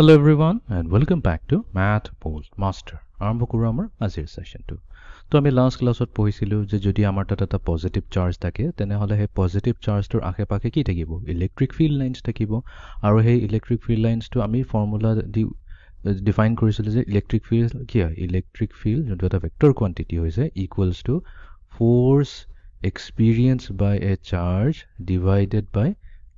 Hello everyone and welcome back to Math Bold Master. আৰম্ভ কৰো আমাৰ আজিৰ সেশনটো। তো আমি লাষ্ট ক্লাছত পঢ়িছিলো যে যদি আমাৰ তাত এটা পজিটিভ চাৰ্জ থাকে তেনেহলে সেই পজিটিভ চাৰ্জটোৰ আশে-পাশে কি থাকিব ইলেক্ট্ৰিক ফিল্ড লাইনছ থাকিব আৰু সেই ইলেক্ট্ৰিক ফিল্ড লাইনছটো আমি ফৰ্মুলা দি ডিফাইন কৰিছিলো যে ইলেক্ট্ৰিক ফিল্ড কি হয় ইলেক্ট্ৰিক ফিল্ড যোনটো এটা ভেক্টৰ কোয়ান্টিটি হৈছে equals to force experience by a charge divided by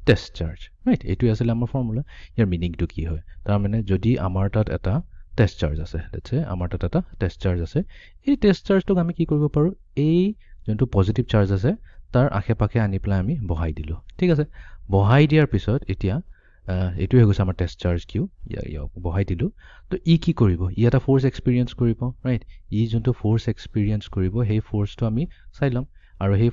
test charge right এইটো আছিল আমাৰ ফৰ্মুলা ইয়াৰ মিনিংটো কি হয় তাৰ মানে যদি আমাৰ তাত এটা টেষ্ট চাৰ্জ আছে লেটস সে আমাৰ তাত এটা টেষ্ট চাৰ্জ আছে এই টেষ্ট চাৰ্জটোক আমি কি কৰিব পাৰো এই যোনটো পজিটিভ চাৰ্জ আছে তাৰ আশে-পাশে আনি প্লাই আমি বহাই দিলো ঠিক আছে বহাই দিয়াৰ পিছত এতিয়া এটো হৈ গৈছে আমাৰ টেষ্ট চাৰ্জ কিউ ইয়াক বহাই দিলো তো ই কি কৰিব ই এটা ফোৰ্স এক্সপেৰিয়েন্স কৰিব ৰাইট ই যোনটো ফোৰ্স এক্সপেৰিয়েন্স কৰিব সেই ফোৰ্সটো আমি চাই লম আৰু সেই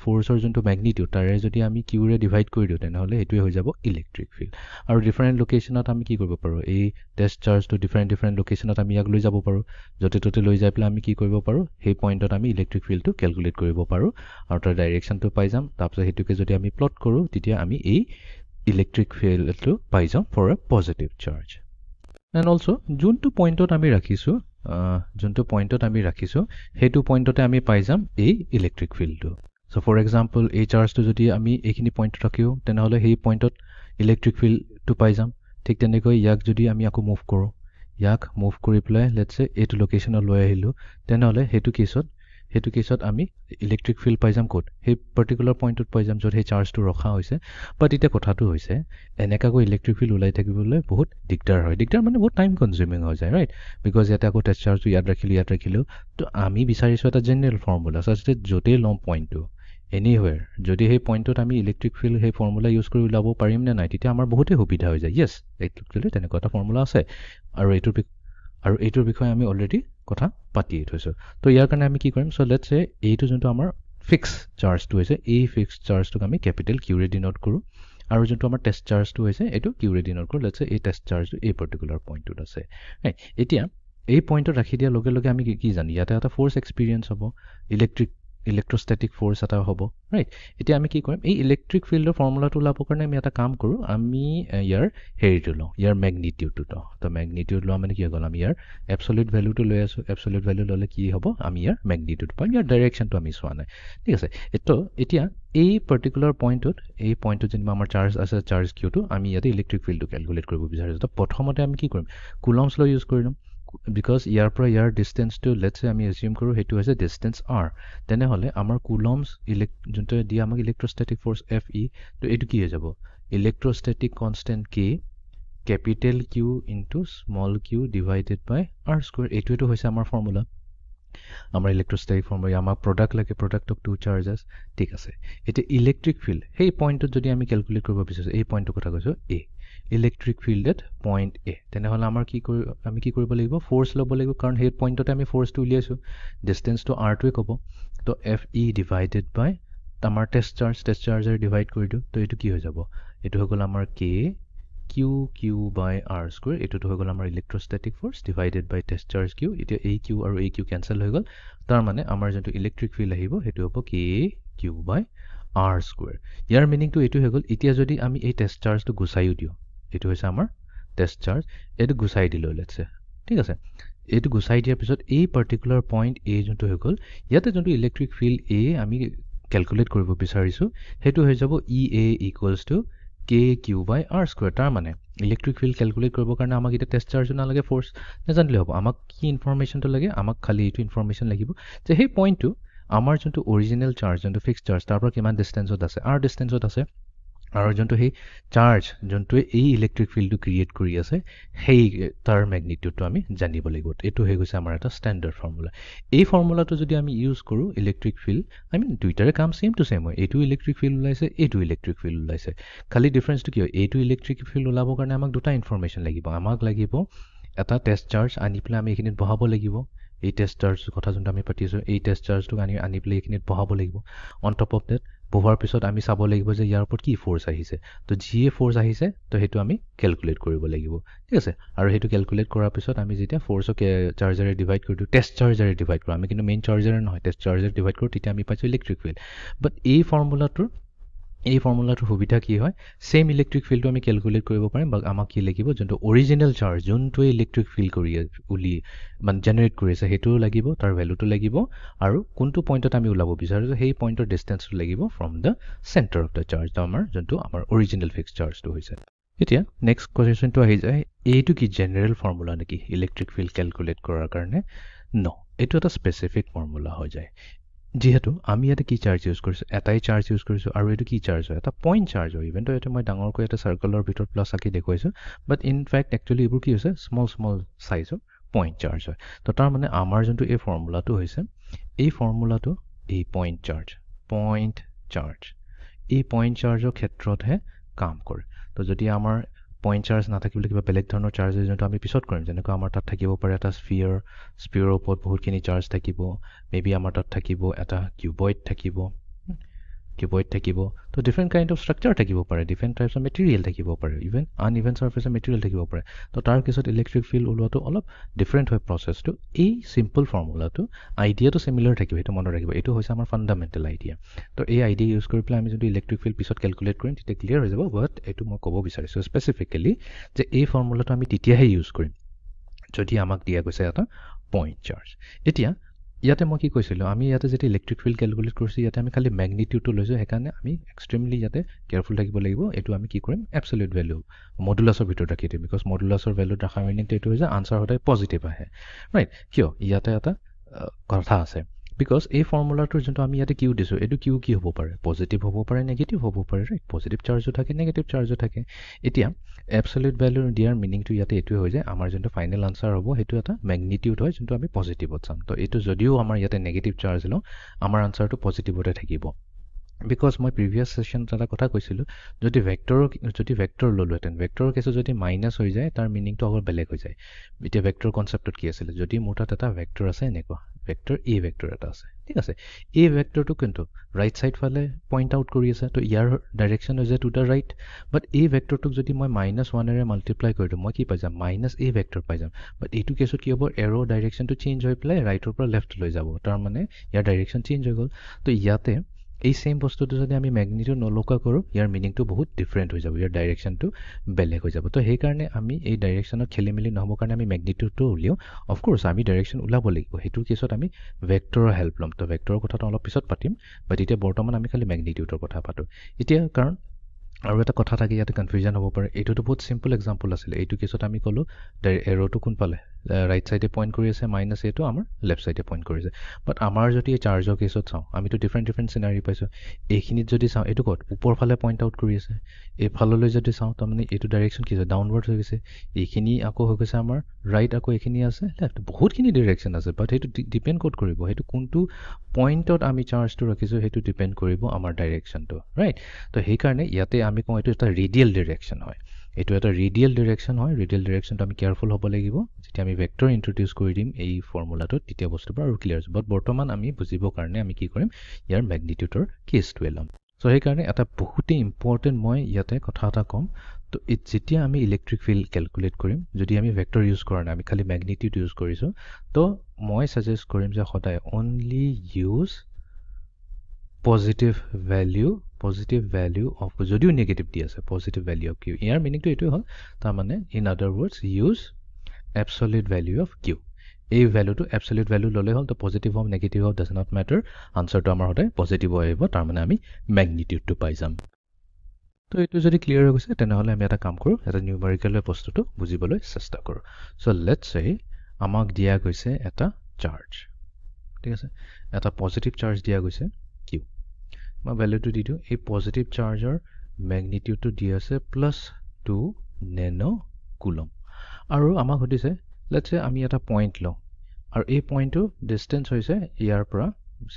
ফোৰ্সৰ যোনটো ম্যাগনিটিউড তাৰে যদি আমি কিউ ৰে ডিভাইড কৰি দিও তেনেহলে এটোই হৈ যাব ইলেক্ট্ৰিক ফিল্ড আৰু ডিফাৰেন্ট লোকেশনত আমি কি কৰিব পাৰো এই টেষ্ট চাৰ্জটো ডিফাৰেন্ট লোকেশনত আমি ইয়াক লৈ যাব পাৰো যতে ততে লৈ যাই পেলাই আমি কি কৰিব পাৰো সেই পইণ্টত আমি ইলেক্ট্ৰিক ফিল্ডটো ক্যালকুলেট কৰিব পাৰো আৰু তাৰ ডাইৰেকশনটো পাই যাম তাৰপিছত হেতুকে যদি আমি প্লট কৰো তেতিয়া আমি এই ইলেক্ট্ৰিক ফিল্ডটো পাই যাম for a positive charge and also যোনটো পইণ্টত আমি ৰাখিছো হেতু পইণ্টতে আমি পাই যাম এই ইলেক্ট্ৰিক ফিল্ডটো সো ফৰ এক্সাম্পল এই চাৰ্জটো যদি আমি এইখিনি পইণ্টত ৰাখিও তেনেহলে সেই পইণ্টত ইলেক্ট্ৰিক ফিল্ডটো পাই যাম ঠিক তেনেকৈ ইয়াক যদি আমি আকৌ মুভ কৰো ইয়াক মুভ কৰি প্লাই লেটস সে এইটো লোকেশনত লৈ আহিলো তেনেহলে হেতু কেছত আমি ইলেক্ট্ৰিক ফিল্ড পাই যাম কোড সেই পাৰ্টিকুলাৰ পইণ্টত পাই যাম যত সেই চাৰ্জটো ৰখা হৈছে বাট এটা কথাটো হৈছে এনেকাকৈ ইলেক্ট্ৰিক ফিল্ড উলাই থাকিবলৈ বহুত দিগদাৰ হয় দিগদাৰ মানে বহুত টাইম কনজিউমিং হৈ যায় ৰাইট বিকজ ইয়াতে আকৌ টেষ্ট চাৰ্জটো ইয়াত ৰাখিলো তো আমি বিচাৰিছো এটা জেনাৰেল ফৰ্মুলা সাজতে যতে লম পইণ্টটো এনিৱেৰ যদি সেই পইণ্টত আমি ইলেক্ট্ৰিক ফিল্ড সেই ফৰ্মুলা ইউজ কৰি উলাব পাৰিম নে নাই তেতিয়া আমাৰ বহুতে সুবিধা হৈ যায় ইয়েস একচুয়ালি তেনেকুৱা এটা ফৰ্মুলা আছে আৰু এইটোৰ বিষয়ে আমি অলৰেডি কথা পাতিয়ে থৈছো তো ইয়াৰ কাৰণে আমি কি কৰিম সো লেটস সে এইটো যোনটো আমাৰ ফিক্স চাৰ্জটো হৈছে এই ফিক্স চাৰ্জটোক আমি ক্যাপিটেল কিউ ৰে ডিনোট কৰো আৰু যোনটো আমাৰ টেষ্ট চাৰ্জটো হৈছে এটো কিউ ৰে ডিনোট কৰো লেটস সে এই টেষ্ট চাৰ্জটো এই পাৰ্টিকুলাৰ পইণ্টত আছে ৰাইট এতিয়া এই পইণ্টত ৰাখি দিয়া লগে লগে আমি কি জানি ইয়াতে এটা ফোৰ্স এক্সপেৰিয়েন্স হ'ব ইলেক্ট্ৰোস্ট্যাটিক ফোৰ্স এটা হ'ব ৰাইট এতিয়া আমি কি কৰিম এই ইলেক্ট্ৰিক ফিল্ডৰ ফৰ্মুলাটো লাভ কাৰণে আমি এটা কাম কৰো আমি ইয়াৰ হেৰিটো লওঁ ইয়াৰ ম্যাগনিটিউডটো তো ম্যাগনিটিউড লোৱা মানে কি হ'ল আমি ইয়াৰ এবসলিউট ভ্যালুটো লৈ আছো এবসলিউট ভ্যালু ললে কি হ'ব আমি ইয়াৰ ম্যাগনিটিউড পাম ইয়াৰ ডাইৰেকশনটো আমি চোৱা নাই ঠিক আছে এতিয়া এই পাৰ্টিকুলাৰ পইণ্টত যেনিবা আমাৰ চাৰ্জ আছে চাৰ্জ কিউটো আমি ইয়াতে ইলেক্ট্ৰিক ফিল্ডটো ক্যালকুলেট কৰিব বিচাৰিছো তো প্ৰথমতে আমি কি কৰিম কুলম্বছ ল ইউজ কৰিম because ইয়াৰ পৰা ইয়াৰ ডিসটেন্স টু লেটস সে আমি এজিউম কৰো হেতু হৈছে ডিসটেন্স r তেনেহলে আমাৰ কুলম্বছ যোনটো দিয়া আমাক ইলেক্ট্ৰোস্ট্যাটিক ফোৰ্স Fe তো এটো কি হৈ যাব electrostatic constant k capital Q into small q divided by r square এটো হৈছে আমাৰ ফৰ্মুলা আমাৰ ইলেক্ট্ৰোস্ট্যাটিক ফৰ্মুলা আমাৰ প্ৰডাক্ট লাগে প্ৰডাক্ট অফ টু চাৰ্জেস ঠিক আছে এটা ইলেক্ট্ৰিক ফিল্ড সেই পইণ্টত যদি আমি ক্যালকুলেট কৰিব বিচাৰিছো এই পইণ্টৰ কথা কৈছো a electric field at point a তেনেহলে আমাৰ আমি কি কৰিব লাগিব ফোৰ্স লব লাগিব কাৰণ সেই পইণ্টতে আমি ফোৰ্সটো উলিয়াইছো ডিসটেন্সটো r টোৱে ক'ব তো Fe ডিভাইডেড বাই আমাৰ টেষ্ট চাৰ্জৰে ডিভাইড কৰি দিও তো এটো কি হৈ যাব এটো হৈ গল আমাৰ k q by r square এটো হৈ গল আমাৰ ইলেক্ট্ৰোস্ট্যাটিক force divided by test charge q এতিয়া এই q আৰু এই q ক্যান্সেল হৈ গল তাৰ মানে আমাৰ যেটো ইলেক্ট্ৰিক ফিল্ড আহিব হেতু হ'ব k q by r square ইয়াৰ মিনিংটো এটো হৈ গল এতিয়া যদি আমি এই টেষ্ট চাৰ্জটো গুছাইও দিও এটো হৈছে আমাৰ টেষ্ট চাৰ্জ এটো গুছাই দিলো লেটস সে ঠিক আছে এটো গুছাই দিয়াৰ পিছত এই পাৰ্টিকুলাৰ পইণ্ট a যোনটো হৈ গল ইয়াতে যোনটো ইলেক্ট্ৰিক ফিল্ড a আমি ক্যালকুলেট কৰিব বিচাৰিছো হেতু হৈ যাব ea equals to k q by r square তাৰ মানে ইলেক্ট্ৰিক ফিল্ড ক্যালকুলেট কৰিব কাৰণে আমাক এটা টেষ্ট চাৰ্জ না লাগে ফোৰ্স জানিলে হ'ব আমাক কি ইনফৰমেশনটো লাগে আমাক খালি এইটো ইনফৰমেশন লাগিব যে সেই পইণ্টটো আমাৰ যোনটো অৰিজিনাল চাৰ্জ যোনটো ফিক্সড চাৰ্জ তাৰ পৰা কিমান ডিসটেন্সত আছে r ডিসটেন্সত আছে আৰু যোনটো সেই চাৰ্জ যোনটো এই ইলেক্ট্ৰিক ফিল্ডটো ক্ৰিয়েট কৰি আছে সেই তাৰ ম্যাগনিটিউডটো আমি জানিব লাগিব এটো হৈ গৈছে আমাৰ এটা ষ্টেণ্ডাৰ্ড ফৰ্মুলা এই ফৰ্মুলাটো যদি আমি ইউজ কৰো ইলেক্ট্ৰিক ফিল্ড দুইটাৰে কাম সেম টু সেম হয় এটো ইলেক্ট্ৰিক ফিল্ড ওলাইছে এটো ইলেক্ট্ৰিক ফিল্ড ওলাইছে খালি ডিফাৰেন্সটো কি হয় এটো ইলেক্ট্ৰিক ফিল্ড ওলাবৰ কাৰণে আমাক দুটা ইনফৰমেশন লাগিব আমাক লাগিব এটা টেষ্ট চাৰ্জ আনি পেলাই আমি এখিনিত বহাব লাগিব এই টেষ্ট চাৰ্জ কথা যোনটো আমি পাতিছো এই টেষ্ট চাৰ্জটো আনি পেলাই এখিনিত বহাব লাগিব অন টপ অফ দ্যাট বহাৰ পিছত আমি চাব লাগিব যে ইয়াৰ ওপৰত কি ফোৰ্স আহিছে তো জিয়ে ফোৰ্স আহিছে তো হেতু আমি ক্যালকুলেট কৰিব লাগিব ঠিক আছে আৰু হেতু ক্যালকুলেট কৰাৰ পিছত আমি যেতিয়া ফোৰ্সক চাৰ্জাৰে ডিভাইড কৰি দিও টেষ্ট চাৰ্জাৰে ডিভাইড কৰো আমি কিন্তু মেইন চাৰ্জাৰে নহয় টেষ্ট চাৰ্জাৰে ডিভাইড কৰো তেতিয়া আমি পাইছো ইলেক্ট্ৰিক ফিল্ড বাট এই ফৰ্মুলাটোৰ এই ফৰ্মুলাটোৰ সুবিধা কি হয় সেম ইলেক্ট্ৰিক ফিল্ডটো আমি ক্যালকুলেট কৰিব পাৰিম বা আমাক কি লাগিব যোনটো অৰিজিনেল চাৰ্জ যোনটোৱে ইলেক্ট্ৰিক ফিল্ড কৰি উলি মানে জেনাৰেট কৰিছে সেইটো লাগিব তাৰ ভ্যালুটো লাগিব আৰু কোনটো পইণ্টত আমি ওলাব বিচাৰিছো সেই পইণ্টৰ ডিসটেন্সটো লাগিব from the centre of the charge যোনটো আমাৰ অৰিজিনেল ফিক্সড চাৰ্জটো হৈছে এতিয়া নেক্সট কোৱেশ্চনটো আহি যায় এইটো কি জেনাৰেল ফৰ্মুলা নেকি ইলেক্ট্ৰিক ফিল্ড ক্যালকুলেট কৰাৰ কাৰণে ন এইটো এটা স্পেসিফিক ফৰ্মুলা হৈ যায় যেহেতু আমি ইয়াতে কি চাৰ্জ ইউজ কৰিছো এটাই চাৰ্জ ইউজ কৰিছো আৰু এইটো কি চাৰ্জ হয় এটা পইণ্ট চাৰ্জ হয় ইভেন তো এটা মই ডাঙৰকৈ এটা সাৰ্কেলৰ ভিতৰত প্লাস আকি দেখুৱাইছো বাট ইন ফ্যাক্ট একচুয়ালি এইবোৰ কি হৈছে স্মল সাইজৰ পইণ্ট চাৰ্জ হয় তো তাৰ মানে আমাৰ যোনটো এই ফৰ্মুলাটো হৈছে এই ফৰ্মুলাটো এই পইণ্ট চাৰ্জ এই পইণ্ট চাৰ্জৰ ক্ষেত্ৰতহে কাম কৰে তো যদি আমাৰ পইণ্ট চাৰ্জ নাথাকিলে কিবা বেলেগ ধৰণৰ চাৰ্জ যোনটো আমি পিছত কৰিম যেনেকৈ আমাৰ তাত থাকিব পাৰে এটা স্ফিয়াৰৰ ওপৰত বহুতখিনি চাৰ্জ থাকিব মেবি আমাৰ তাত থাকিব এটা কিউবইড থাকিব তো ডিফাৰেণ্ট কাইণ্ড অফ ষ্ট্ৰাকচাৰ থাকিব পাৰে ডিফাৰেণ্ট টাইপছ অফ মেটেৰিয়েল থাকিব পাৰে ইভেন আনইভেন চাৰ্ফেচৰ মেটেৰিয়েল থাকিব পাৰে তো তাৰ কেছত ইলেক্ট্ৰিক ফিল্ড ওলোৱাটো অলপ ডিফাৰেণ্ট হয় প্ৰচেছটো এই চিম্পল ফৰ্মুলাটো আইডিয়াটো সিমিলাৰ থাকিব সেইটো মনত ৰাখিব এইটো হৈছে আমাৰ ফাণ্ডামেণ্টেল আইডিয়া তো এই আইডিয়া ইউজ কৰি পেলাই আমি যদি ইলেক্ট্ৰিক ফিল্ড পিছত ক্যালকুলেট কৰিম তেতিয়া ক্লিয়াৰ হৈ যাব বাট এইটো মই ক'ব বিচাৰিছোঁ স্পেচিফিকেলি যে এই ফৰ্মুলাটো আমি তেতিয়াহে ইউজ কৰিম যদি আমাক দিয়া গৈছে এটা পইণ্ট চাৰ্জ এতিয়া ইয়াতে মই কি কৈছিলো আমি ইয়াতে যেতি ইলেক্ট্ৰিক ফিল্ড ক্যালকুলেট কৰিছো ইয়াতে আমি খালি ম্যাগনিটিউডটো লৈছো হেকাৰণে আমি এক্সট্ৰিমলি ইয়াতে কেয়াৰফুল থাকিব লাগিব এটো আমি কি কৰিম এবসলিউট ভ্যালু মডুলাছৰ ভিতৰত ৰাখি দিম বিকজ মডুলাছৰ ভ্যালুত ৰাখা মিনিংটো এটো হৈছে আনসাৰ সদায় পজিটিভ আহে ৰাইট কিয় ইয়াতে এটা কথা আছে বিকজ এই ফৰ্মুলাটোৰ যোনটো আমি ইয়াতে কিউ দিছো এটো কিউ কি হ'ব পাৰে পজিটিভ হ'ব পাৰে নেগেটিভ হ'ব পাৰে ৰাইট পজিটিভ চাৰ্জও থাকে নেগেটিভ চাৰ্জও থাকে এতিয়া এবসলিউট ভ্যালু দিয়াৰ মিনিংটো ইয়াতে এটোই হৈ যায় আমাৰ যোনটো ফাইনেল আনসাৰ হ'ব হেতু এটা ম্যাগনিটিউড হয় যোনটো আমি পজিটিভত চাম তো এটো যদিও আমাৰ ইয়াতে নেগেটিভ চাৰ্জ লওঁ আমাৰ আনসাৰটো পজিটিভতে থাকিব বিকজ মই প্ৰিভিয়াছ সেশনত এটা কথা কৈছিলো যদি ভেক্টৰ ললোহেতেন ভেক্টৰৰ কেছত যদি মাইনাস হৈ যায় তাৰ মিনিংটো আগৰ বেলেগ হৈ যায় এতিয়া ভেক্টৰ কনসেপ্টত কি আছিল যদি মোৰ তাত এটা ভেক্টৰ আছে এনেকুৱা ভেক্টৰ এ ভেক্টৰ এটা আছে ঠিক আছে এই ভেক্টৰটো কিন্তু ৰাইট সাইড ফালে পইণ্ট আউট কৰি আছে তো ইয়াৰ ডাইৰেকশন হৈছে টু দা ৰাইট বাট এই ভেক্টৰটোক যদি মই -1 এৰে মাল্টিপ্লাই কৰি দিওঁ মই কি পাই যাম মাইনাস এ ভেক্টৰ পাই যাম বাট এইটো কেছত কি হ'ব এৰো ডাইৰেকশনটো চেঞ্জ হৈ পেলাই ৰাইটৰ পৰা লেফট লৈ যাব তাৰ মানে ইয়াৰ ডাইৰেকশন চেঞ্জ হৈ গ'ল তো ইয়াতে এই সেম বস্তুটো যদি আমি ম্যাগনিটিউড নলকা কৰো ইয়াৰ মিনিংটো বহুত ডিফাৰেন্ট হৈ যাব ইয়াৰ ডাইৰেকশনটো বেলেগ হৈ যাব তো সেই কাৰণে আমি এই ডাইৰেকশনত খেলিমেলি নহব কাৰণে আমি ম্যাগনিটিউডটো উলিয়াও অফ কোৰ্স আমি ডাইৰেকশন উলাব লাগিব হেতুৰ কেছত আমি ভেক্টৰৰ হেল্প লম তো ভেক্টৰৰ কথাটো অলপ পিছত পাতিম বাট এতিয়া বৰ্তমান আমি খালি ম্যাগনিটিউডৰ কথা পাতো এতিয়া কাৰণ আৰু এটা কথা থাকে ইয়াতে কনফিউজন হ'ব পাৰে এইটোতো বহুত সিম্পল এক্সাম্পল আছিল এইটো কেছত আমি কলো এৰোটো কোন পালে ৰাইট সাইডে পইণ্ট কৰি আছে মাইনাস এটো আমাৰ লেফট সাইডে পইণ্ট কৰিছে বাট আমাৰ যদি এই চাৰ্জৰ কেছত চাও আমি তো ডিফাৰেন্ট সিনাৰি পাইছো এইখিনিত যদি চাও এটো কত ওপৰ ফালে পইণ্ট আউট কৰি আছে এই ফাললৈ যদি চাও তাৰ মানে এটো ডাইৰেকশন কি হৈছে ডাউনৱাৰ্ড হৈ গৈছে এইখিনি আকৌ হৈ গৈছে আমাৰ ৰাইট আকৌ এইখিনি আছে লেফট বহুতখিনি ডাইৰেকশন আছে বাট হেতু ডিপেন্ড কোড কৰিব হেতু কোনটো পইণ্টত আমি চাৰ্জটো ৰাখিছো হেতু ডিপেন্ড কৰিব আমাৰ ডাইৰেকশনটো ৰাইট তো সেই কাৰণে ইয়াতে আমি কওঁ এটো এটা ৰেডিয়েল ডাইৰেকশন হয় এটো এটা ৰেডিয়েল ডাইৰেকশন হয় ৰেডিয়েল ডাইৰেকশনটো আমি কেয়াৰফুল হ'ব লাগিব যেতিয়া আমি ভেক্টৰ ইন্ট্ৰোডিউস কৰি দিম এই ফৰ্মুলাটোত তেতিয়া বস্তুবোৰ আৰু ক্লিয়াৰ হ'ব বাট বৰ্তমান আমি বুজিবৰ কাৰণে আমি কি কৰিম ইয়াৰ ম্যাগনিটিউডৰ কেছটো লম সো সেই কাৰণে এটা বহুত ইম্পৰ্টেন্ট মই ইয়াতে কথা এটা কম তো যেতিয়া আমি ইলেক্ট্ৰিক ফিল্ড ক্যালকুলেট কৰিম যদি আমি ভেক্টৰ ইউজ কৰা নাই আমি খালি ম্যাগনিটিউড ইউজ কৰিছো তো মই সাজেষ্ট কৰিম যে সদায় only use positive value of যদিও নেগেটিভ দি আছে positive value of q ইয়াৰ মিনিংটো এটো হল তাৰ মানে ইন আদাৰ ওয়াৰ্ডস use absolute value of q এই ভ্যালুটো absolute value ললে হল তো পজিটিভ হম নেগেটিভ হম ডাজ নট ম্যাটাৰ আনসাৰটো আমাৰ হতে পজিটিভ আহিব তাৰ মানে আমি ম্যাগনিটিউডটো পাই যাম তো এটো যদি ক্লিয়াৰ হৈ গৈছে তেনেহলে আমি এটা কাম কৰো এটা নিউমেৰিকেল বস্তুটো বুজিবলৈ চেষ্টা কৰো সো লেটস সে আমাক দিয়া গৈছে এটা চাৰ্জ ঠিক আছে এটা পজিটিভ চাৰ্জ দিয়া গৈছে q মই ভ্যালুটো দি দিও এই পজিটিভ চাৰ্জৰ ম্যাগনিটিউডটো দি আছে +2 নেনো কুলম আৰু আমাক হদিছে লেটস সে আমি এটা পইণ্ট লওঁ আৰু এই পইণ্টটো ডিসটেন্স হৈছে ইয়াৰ পৰা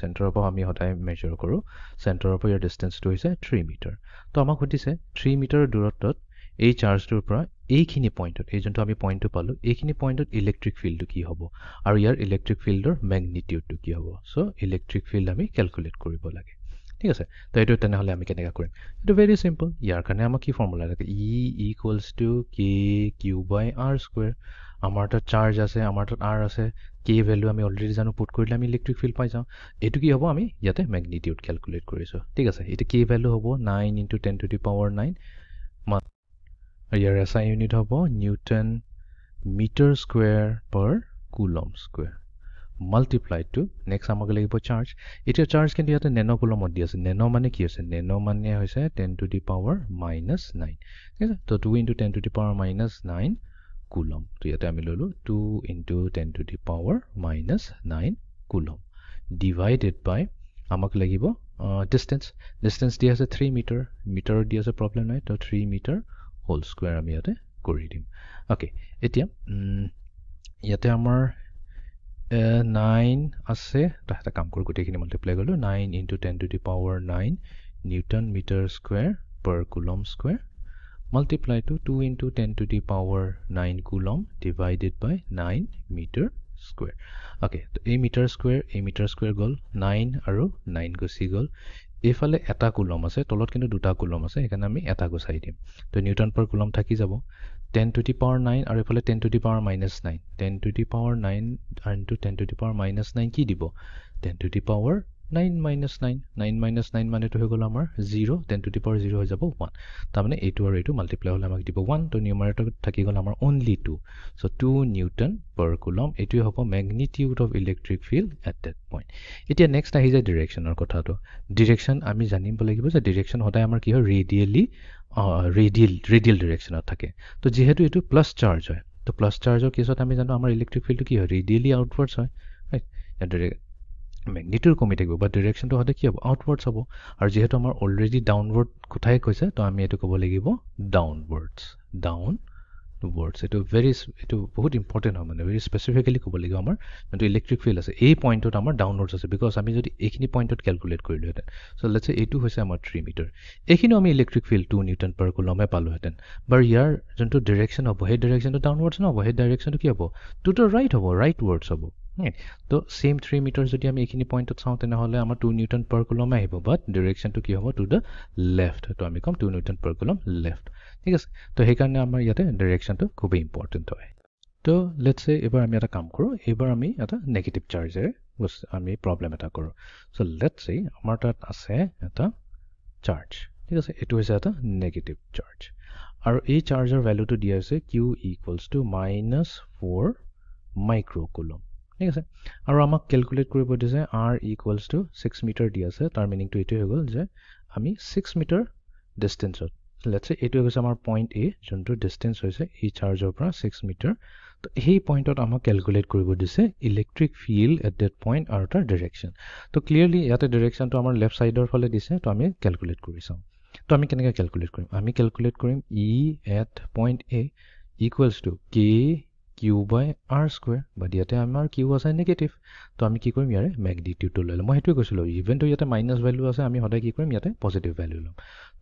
সেন্টাৰৰ পৰা আমি হঠাই মেজাৰ কৰো সেন্টাৰৰ পৰা ইয়াৰ ডিসটেন্সটো হৈছে 3 মিটাৰ তো আমাক হদিছে 3 মিটাৰ দূৰত্বত এই চাৰ্জটোৰ পৰা এইখিনি পইণ্টত এই যোনটো আমি পইণ্টটো পালো এইখিনি পইণ্টত ইলেক্ট্ৰিক ফিল্ডটো কি হ'ব আৰু ইয়াৰ ইলেক্ট্ৰিক ফিল্ডৰ ম্যাগনিটিউডটো কি হ'ব সো ইলেক্ট্ৰিক ফিল্ড আমি ক্যালকুলেট কৰিব লাগে ঠিক আছে তো এইটো তেনেহ'লে আমি কেনেকৈ কৰিম এইটো ভেৰি চিম্পল ইয়াৰ কাৰণে আমাক কি ফৰ্মুলা লাগে E equals to K Q by R square আমাৰ তাত চাৰ্জ আছে আমাৰ তাত আৰ আছে কে ভেলু আমি অলৰেডি জানো পুট কৰিলে আমি ইলেক্ট্ৰিক ফিল্ড পাই যাওঁ এইটো কি হ'ব আমি ইয়াতে মেগনিটিউড কেলকুলেট কৰিছোঁ ঠিক আছে এতিয়া কে ভেলু হ'ব 9 × 10⁻⁹ ইয়াৰ SI ইউনিট হ'ব newton metre square per coulomb square multiplied to next আমাক লাগিব চাৰ্জ এতিয়া চাৰ্জ কিন্তু ইয়াতে নেনো কুলমত দি আছে নেনো মানে কি হৈছে নেনো মানে হৈছে 10⁻⁹ ঠিক আছে তো 2 × 10⁻⁹ কুলম তো ইয়াতে আমি ল'লোঁ 2 × 10⁻⁹ কুলম ডিভাইডেড বাই আমাক লাগিব ডিষ্টেঞ্চ দি আছে 3 মিটাৰ মিটাৰত দি আছে প্ৰব্লেম নাই তো 3 মিটাৰ হোল স্কুৱেৰ আমি ইয়াতে কৰি দিম অ'কে এতিয়া ইয়াতে আমাৰ 9 আছে তো এটা কাম কৰোঁ গোটেইখিনি মাল্টিপ্লাই কৰিলোঁ 9 × 10⁻⁹ newton metre square per coulomb square multiply to 2 × 10⁻⁹ coulomb divided by 9 meter square. Okay, তো এই মিটাৰ স্কুৱেৰ গ'ল 9 আৰু 9 গুচি গ'ল এইফালে এটা কুলম আছে তলত কিন্তু দুটা কুলম আছে সেইকাৰণে আমি এটা গুচাই দিম তো নিউটন পাৰ কুলম থাকি যাব 10⁻⁹ আৰু এইফালে 10⁻⁻⁹ 10⁻⁹ কি দিব 10⁻⁹ 9 মানেটো হৈ গ'ল আমাৰ 0 10⁻0 হৈ যাব 1 তাৰমানে এইটো আৰু এইটো মাল্টিপ্লাই হ'লে আমাক দিব 1 তো নিউমাৰেটৰ থাকি গ'ল আমাৰ অনলি 2 সো 2 নিউটন পাৰ কুলম এইটোৱে হ'ব magnitude of electric field at that point এতিয়া নেক্সট আহি যায় ডিৰেকশ্যনৰ কথাটো ডিৰেকশ্যন আমি জানিব লাগিব যে ডিৰেকশ্যন সদায় আমাৰ কি হয় ৰেডিয়েল ডিৰেকশ্যনত থাকে তো যিহেতু এইটো প্লাছ চাৰ্জ হয় তো প্লাছ চাৰ্জৰ কেছত আমি জানো আমাৰ ইলেক্ট্ৰিক ফিল্ডটো কি হয় ৰেডিয়েলি আউটৱাৰ্ডছ হয় ৰাইট মেগনিটিউড কমি থাকিব বা ডিৰেকশ্যনটো সদায় কি হ'ব আউটৱাৰ্ডছ হ'ব আৰু যিহেতু আমাৰ অলৰেডি ডাউনৱাৰ্ড কোঠাই কৈছে তো আমি এইটো ক'ব লাগিব ডাউনৱাৰ্ডছ এইটো বহুত ইম্পৰ্টেণ্ট হয় মানে ভেৰি স্পেচিফিকেলি ক'ব লাগিব আমাৰ যোনটো ইলেক্ট্ৰিক ফিল্ড আছে এই পইণ্টত আমাৰ ডাউনৱাৰ্ডছ আছে বিকজ আমি যদি এইখিনি পইণ্টত কেলকুলেট কৰিলোহেঁতেন চ' লেটছ চে এইটো হৈছে আমাৰ 3 মিটাৰ এইখিনিও আমি ইলেক্ট্ৰিক ফিল্ড 2 নিউটন পাৰ কুলমে পালোহেঁতেন বাৰু ইয়াৰ যোনটো ডিৰেকশ্যন হ'ব সেই ডিৰেকশ্যনটো ডাউনৱাৰ্ডছ নহ'ব সেই ডাইৰেকশ্যনটো কি হ'ব টু দ্য ৰাইট হ'ব ৰাইটৱাৰ্ডছ হ'ব তো চেম 3 মিটাৰ যদি আমি এইখিনি পইণ্টত চাওঁ তেনেহ'লে আমাৰ 2 নিউটন পাৰ কুলমে আহিব বাট ডিৰেকশ্যনটো কি হ'ব টু দ্য লেফ্ট তো আমি ক'ম 2 নিউটন পাৰ কুলম লেফ্ট ঠিক আছে তো সেইকাৰণে আমাৰ ইয়াতে ডিৰেকশ্যনটো খুবেই ইম্পৰ্টেণ্ট হয় তো লেটছ চে এইবাৰ আমি এটা কাম কৰোঁ এইবাৰ আমি এটা নেগেটিভ চাৰ্জেৰে আমি প্ৰব্লেম এটা কৰোঁ চ' লেটছ চে আমাৰ তাত আছে এটা চাৰ্জ ঠিক আছে এইটো হৈছে এটা নেগেটিভ চাৰ্জ আৰু এই চাৰ্জৰ ভেলুটো দিয়া হৈছে কিউ ইকুৱেলছ টু -4 মাইক্ৰ'কুলম ঠিক আছে আৰু আমাক কেলকুলেট কৰিব দিছে আৰ ইকুৱেলছ টু 6 মিটাৰ দি আছে তাৰ মিনিংটো এইটোৱে হৈ গ'ল যে আমি 6 মিটাৰ ডিষ্টেঞ্চত লেটছ চে এইটোৱে হৈছে আমাৰ পইণ্ট এ যোনটো ডিষ্টেঞ্চ হৈছে এই চাৰ্জৰ পৰা 6 মিটাৰ তো সেই পইণ্টত আমাক কেলকুলেট কৰিব দিছে electric field at that point আৰু তাৰ ডিৰেকশ্যন তো ক্লিয়াৰলি ইয়াতে ডিৰেকশ্যনটো আমাৰ লেফ্ট ছাইডৰ ফালে দিছে তো আমি কেলকুলেট কৰি চাওঁ তো আমি কেনেকৈ কেলকুলেট কৰিম আমি কেলকুলেট কৰিম E at point A equals to K Q by R square but ইয়াতে আমাৰ কিউ আছে নেগেটিভ তো আমি কি কৰিম ইয়াৰে মেগনিটিউডটো লৈ ল'ম মই সেইটোৱে কৈছিলোঁ ইভেনটো ইয়াতে মাইনাছ ভেলু আছে আমি সদায় কি কৰিম ইয়াতে পজিটিভ ভেলু ল'ম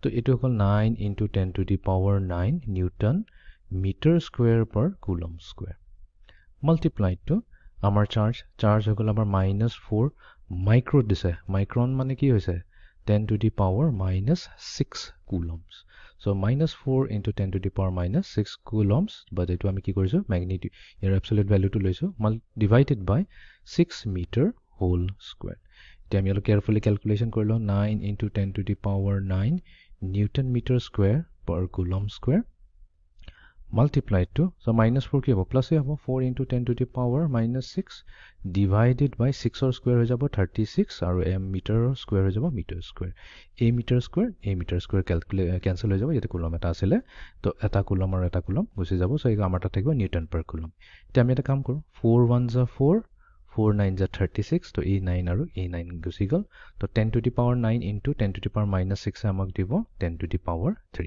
তো এইটো হ'ল 9 × 10⁻⁹ newton metre square per coulomb square multiplied two আমাৰ চাৰ্জ হৈ গ'ল আমাৰ -4 মাইক্ৰ' দিছে মাইক্ৰন মানে কি হৈছে 10⁻⁻⁶ কুলমছ চ' -4 × 10⁻⁻⁶ কুলমছ বাট এইটো আমি কি কৰিছোঁ মেগনিটিউড ইয়াৰ এবছলিউট ভেলুটো লৈছোঁ ডিভাইডেড বাই 6 মিটাৰ হোল স্কুৱেৰ এতিয়া আমি অলপ কেয়াৰফুলি কেলকুলেশ্যন কৰি লওঁ 9 × 10⁻⁹ newton metre square per coulomb square multiplied two চ' -4 কি হ'ব প্লাছেই হ'ব 4 × 10⁻⁻⁶ ডিভাইডেড বাই 6ৰ স্কুৱেৰ হৈ যাব 36 আৰু মিটাৰৰ স্কুৱেৰ হৈ যাব মিটাৰ স্কুৱেৰ এই মিটাৰ স্কুৱেৰ কেঞ্চেল হৈ যাব ইয়াতে কুলম এটা আছিলে তো এটা কুলম আৰু এটা কুলম গুচি যাব চ' এই আমাৰ তাত থাকিব নিউটন পাৰ কুলম এতিয়া আমি এটা কাম কৰোঁ 4 1 = 4 4 9 = 36 তো এই 9 আৰু এই 9 গুচি গ'ল তো 10⁻⁹ × 10⁻⁻⁶ আমাক দিব 10⁻³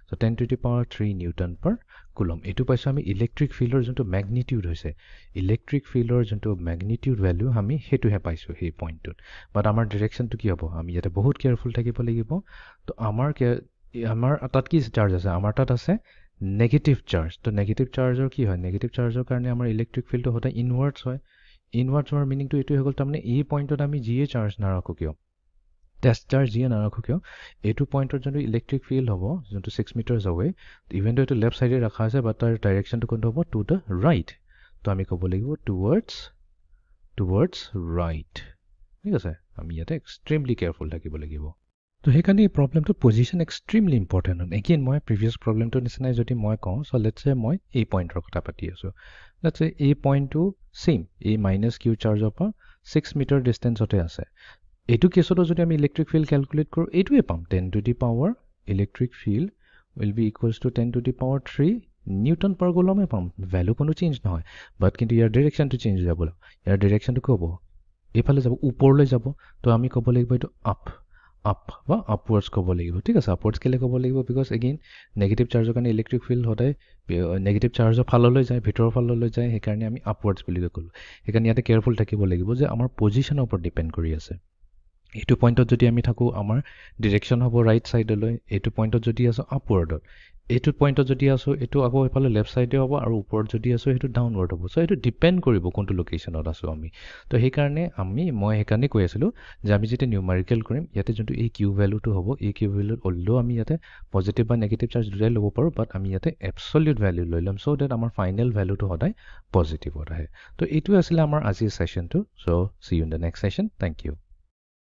চ' 10⁻³ নিউটন পাৰ কুলম এইটো পাইছোঁ আমি ইলেক্ট্ৰিক ফিল্ডৰ যোনটো মেগনিটিউড হৈছে ইলেক্ট্ৰিক ফিল্ডৰ যোনটো মেগনিটিউড ভেলু আমি সেইটোহে পাইছোঁ সেই পইণ্টটোত বাট আমাৰ ডিৰেকশ্যনটো কি হ'ব আমি ইয়াতে বহুত কেয়াৰফুল থাকিব লাগিব তো আমাৰ তাত কি চাৰ্জ আছে আমাৰ তাত আছে নেগেটিভ চাৰ্জ তো নেগেটিভ চাৰ্জৰ কি হয় নেগেটিভ চাৰ্জৰ কাৰণে আমাৰ ইলেক্ট্ৰিক ফিল্ডটো সদায় ইনৱাৰ্ডছ হয় ইনৱাৰ্ডছ হোৱাৰ মিনিংটো এইটোৱে হৈ গ'ল তাৰমানে এই পইণ্টত আমি যিয়ে চাৰ্জ নাৰাখোঁ কিয় টেষ্ট চাৰ্জ যিয়ে নাৰাখো কিয় এইটো পইণ্টত যোনটো ইলেক্ট্ৰিক ফিল্ড হ'ব যোনটো 6 মিটাৰ্ছ away ইভেন এইটো লেফ্ট ছাইডে ৰখা আছে বাট তাৰ ডাইৰেকশ্যনটো কোনটো হ'ব টু দ্য ৰাইট তো আমি ক'ব লাগিব টুৱাৰ্ডছ ৰাইট ঠিক আছে আমি ইয়াতে এক্সট্ৰিমলি কেয়াৰফুল থাকিব লাগিব তো সেইকাৰণে এই প্ৰব্লেমটো পজিশ্যন এক্সট্ৰিমলি ইম্পৰ্টেণ্ট হয় এগেইন মই প্ৰিভিয়াছ প্ৰব্লেমটোৰ নিচিনাই যদি মই কওঁ চ' লেটছে মই এই পইণ্টৰ কথা পাতি আছোঁ লেটছে এই পইণ্টটো ছেইম এই মাইনাছ কিউ চাৰ্জৰ পৰা 6 মিটাৰ ডিষ্টেঞ্চতে আছে এইটো কেছতো যদি আমি ইলেক্ট্ৰিক ফিল্ড কেলকুলেট কৰোঁ এইটোৱে পাম 10 to the power electric field will be equals to 10 to the power 3 newton per কুলমে পাম ভেলু কোনো চেঞ্জ নহয় বাট কিন্তু ইয়াৰ ডিৰেকশ্যনটো চেঞ্জ হৈ যাব ইয়াৰ ডিৰেকশ্যনটো কি হ'ব এইফালে যাব ওপৰলৈ যাব তো আমি ক'ব লাগিব এইটো আপ বা আপৱাৰ্ডছ ক'ব লাগিব ঠিক আছে আপৱাৰ্ডছ কেলৈ ক'ব লাগিব বিকজ এগেইন নেগেটিভ চাৰ্জৰ কাৰণে ইলেক্ট্ৰিক ফিল্ড সদায় নেগেটিভ চাৰ্জৰ ফাললৈ যায় ভিতৰৰ ফাললৈ যায় সেইকাৰণে আমি আপৱাৰ্ডছ বুলি ক'লোঁ সেইকাৰণে ইয়াতে কেয়াৰফুল থাকিব লাগিব যে আমাৰ পজিশ্যনৰ ওপৰত ডিপেণ্ড কৰি আছে এইটো পইণ্টত যদি আমি থাকোঁ আমাৰ ডিৰেকশ্যন হ'ব ৰাইট ছাইডলৈ এইটো পইণ্টত যদি আছোঁ আপৱাৰ্ডত এইটো পইণ্টত যদি আছোঁ এইটো আকৌ এইফালে লেফ্ট ছাইডে হ'ব আৰু ওপৰত যদি আছোঁ সেইটো ডাউনৱাৰ্ড হ'ব চ' এইটো ডিপেণ্ড কৰিব কোনটো লোকেশ্যনত আছোঁ আমি তো সেইকাৰণে মই সেইকাৰণে কৈ আছিলোঁ যে আমি যেতিয়া নিউমাৰিকেল কৰিম ইয়াতে যোনটো এই কিউ ভেলুটো হ'ব এই কিউ ভেলুত হ'লেও আমি ইয়াতে পজিটিভ বা নেগেটিভ চাৰ্জ দুটাই ল'ব পাৰোঁ বাট আমি ইয়াতে এবছলিউট ভেলু লৈ ল'ম চ' ডেট আমাৰ ফাইনেল ভেলুটো সদায় পজিটিভত আহে তো এইটোৱে আছিলে আমাৰ আজিৰ ছেশ্যনটো so' see you in the next session thank U